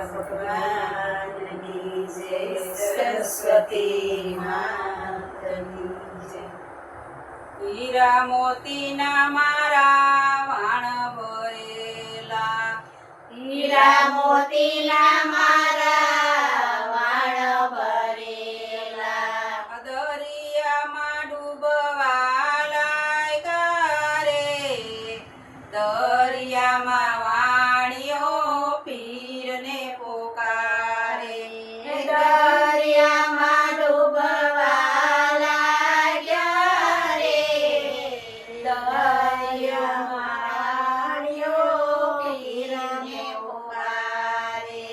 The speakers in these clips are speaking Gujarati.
ભગવાનની જય, સરસ્વતી માતની જય. હીરા મોતીના મારા વાણ ભરેલા, હીરા મોતીના મારા વાણ ભરેલા, દરિયામાં ડૂબવા લાગ્યા રે, દરિયામાં વાણિયો પીરને પોકારે, દરિયામાં ડૂબવા લાગ્યા રે, દરિયામાં વાણિયો પીરને પોકારે.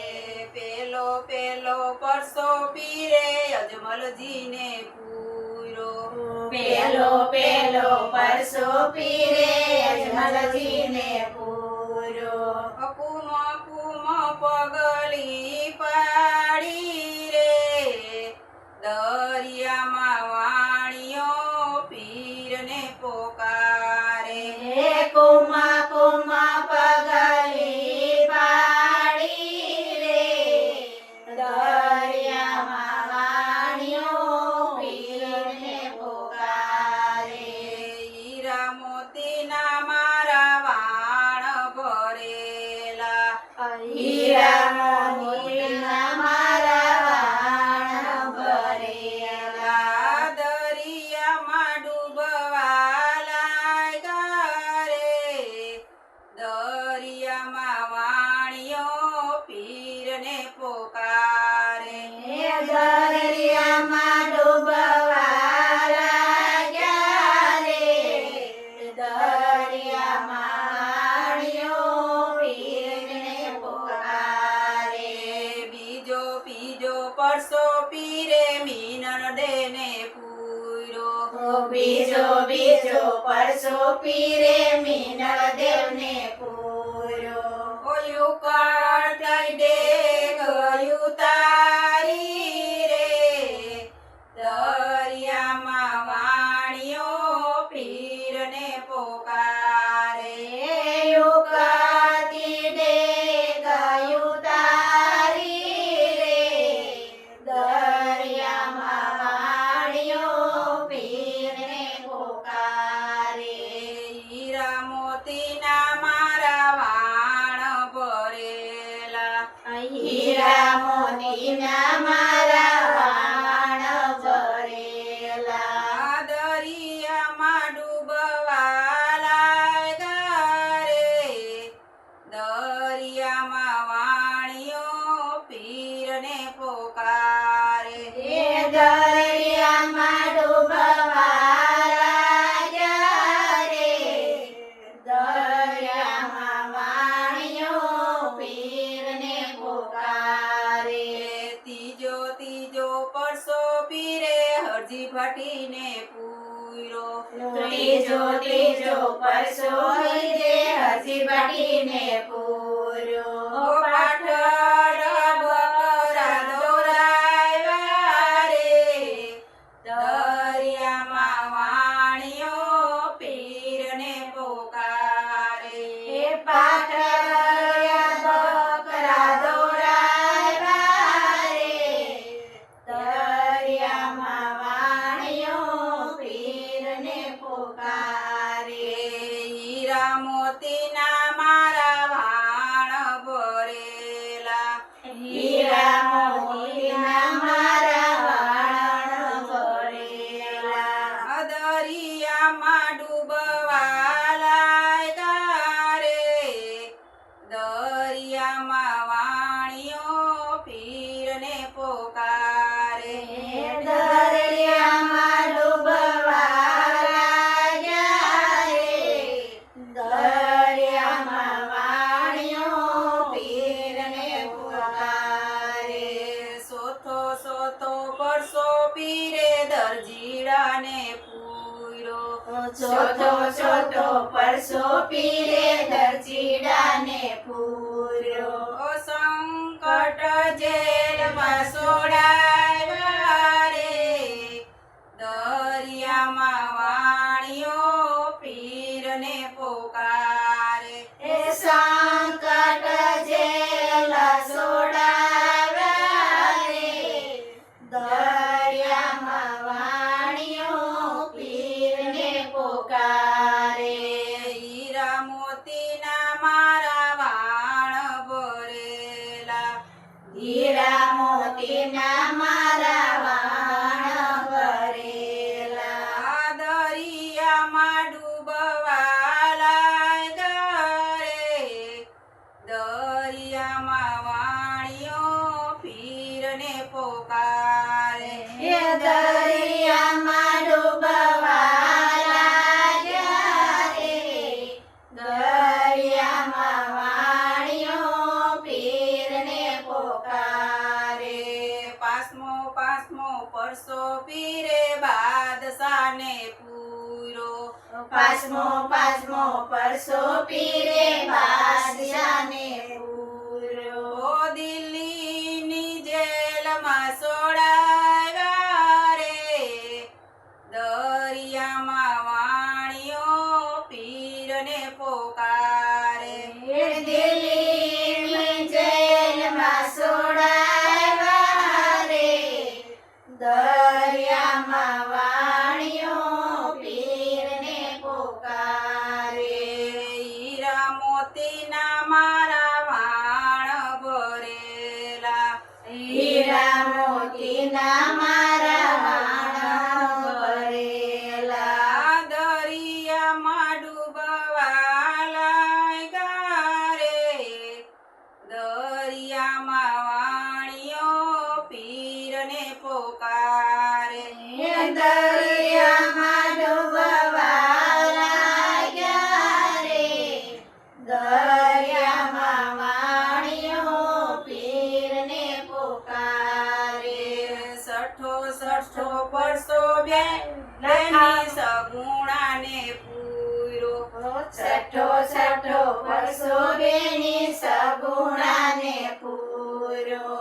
પેલો પેલો પરસો પીરે અજમલજીને પૂરો, પેલો પેલો પરસો પીરે અજમલજીને પૂરો, કુમો કુમો પગલી પાડી રે, દરિયામાં વાણિયો પીરને પોકારે, હે કુમા કુમા પગલી પાડી રે, દરિયામાં વાણિયો પીરને પોકારે. હીરા મોતીના મારા વાણ ભરેલા, હીરા મોતીના મારા વાણ ભરેલા, દરિયામાં ડૂબવા લાગ્યા રે, દરિયામાં વાણિયો પીરને પોકારે, હે દરિયામાં ડૂબવા લાગ્યા રે, દરિયામાં વાણિયો પીરને પોકારે. બીજો બીજો પરસો પીરે મીનર દેને પૂરો, બીજો બીજો પરસો પીરે મીનળ દેવને પૂરો, ઓયું કાઢ દે ગયું તારી રે, દરિયામાં વાણિયો પીરને પોકારે, યુગાતી દે ગયું તારી રે, દરિયામાં વાણિયો પીરને પોકારે. હીરા મોતીના મારા વાણ ભરેલા, હીરા મોતીના મારા વાણ ભરેલા, દરિયામાં ડૂબવા લાગ્યા રે, દરિયામાં વાણિયો પીરને પોકારે, હે દરિયામાં ડૂબવા લાગ્યા રે, દરિયામાં વાણિયો પીરને પોકારે. ત્રીજો ત્રીજો પરસો પીરે હરજી ભટીને પૂરો, ત્રીજો ત્રીજો પરસો દે હજી બાટીને પૂરો, પાટણ બકરા દોરાવ્યા રે, દરિયામાં વાણિયો પીરને પોકારે, હે પાટણ બકરા દોરાવ્યા રે, દરિયામાં વાણિયો પીરને પોકારે. હીરા મોતીના મારા વાણ ભરેલા, હીરા મોતીના મારા વાણ ભરેલા, દરિયામાં ડૂબવા લાગ્યા રે, દરિયામાં વાણિયો પીરને પોકારે, હે દરિયામાં ડૂબવા લાગ્યા રે, દરિયામાં વાણિયો પીરને પોકારે. સોથો સોથો પરસો પીરે દરજીડાને પૂરો, ચોથો ચોથો પરસો પીરે દરજીડાને પૂરો, સંકટ જેલમાં સોડાવ્યા રે, દરિયામાં વાણિયો પીરને પોકારે, એ સંકટ જેલા સો ના મારા વાણ ભરેલા દરિયામાં ડૂબવા લાગ્યા રે દરિયામાં વાણિયો પીરને પોકારે હે દરિયામાં ડૂબવા લાગ્યા રે દરિયામાં વાણિયો પીરને પોકારે પાંચમો પરસો પીરે બાદશાહને પૂરો પાંચમો પરસો પીરે બાદશાહને પૂરો ઓ દિલ્હીની જેલમાં સોડાવ્યા રે દરિયામાં વાણિયો પીરને પોકારે હે દિલ્હીની જેલમાં સોડાવ્યા રે દરિયામાં વાણિયો પીરને પોકારે હીરા મોતીના મારા વાણ ભરેલા હીરા મોતીના મારા વાણ ભરેલા દરિયામાં ડૂબવા લાગ્યા રે દરિયામાં વાણિયો પીરને પોકારે હે દરિયામાં ડૂબવા લાગ્યા રે દરિયામાં વાણિયો પીરને પોકારે છઠ્ઠો પરસો બેની સગુણાને પૂરો છઠ્ઠો પરસો બેની સગુણાને પૂરો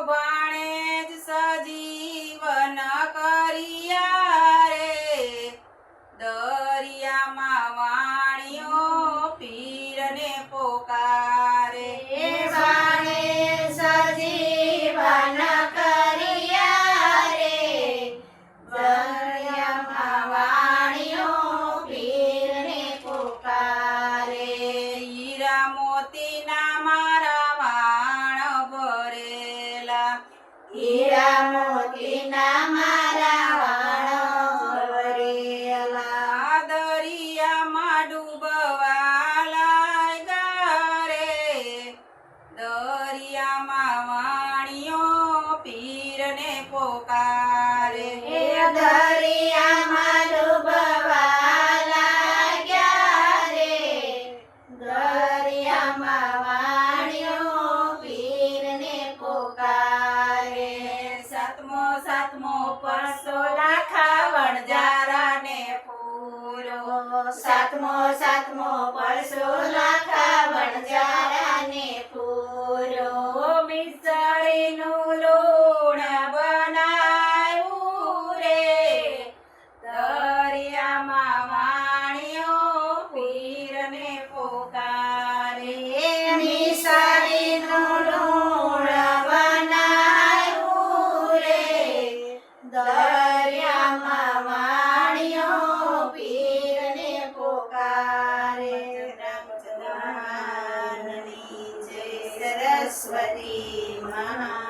ભાણેજ સજીવન કર્યા રે દરિયામાં વાણિયો પીરને પોકારે હે વાણે સજીવન કર્યા રે દરિયામાં વાણિયો પીરને પોકારે હીરા મોતીના મારા વાણ ભરેલા હીરા મોતીના મારા વાણ ભરેલા દરિયામાં ડૂબવા લાગ્યા રે દરિયામાં વાણિયો પીરને પોકારે હે દરિયામાં ડૂબવા લાગ્યા રે દરિયામાં વાણિયો પીરને પોકારે સાતમો પરસો લાખા વણજારાને પૂરો સાતમો પરસો લાખા વણજારાને પૂરો મિસળીનું લૂણ બનાવ્યું રે દરિયામાં વાણિયો પીરને પોકારે મિસળીનું લૂણ બનાવ્યું રે દરિયામાં વાણિયો પીરને પોકારે રામચંદ્ર મહારાજની જય સરસ્વતી મહા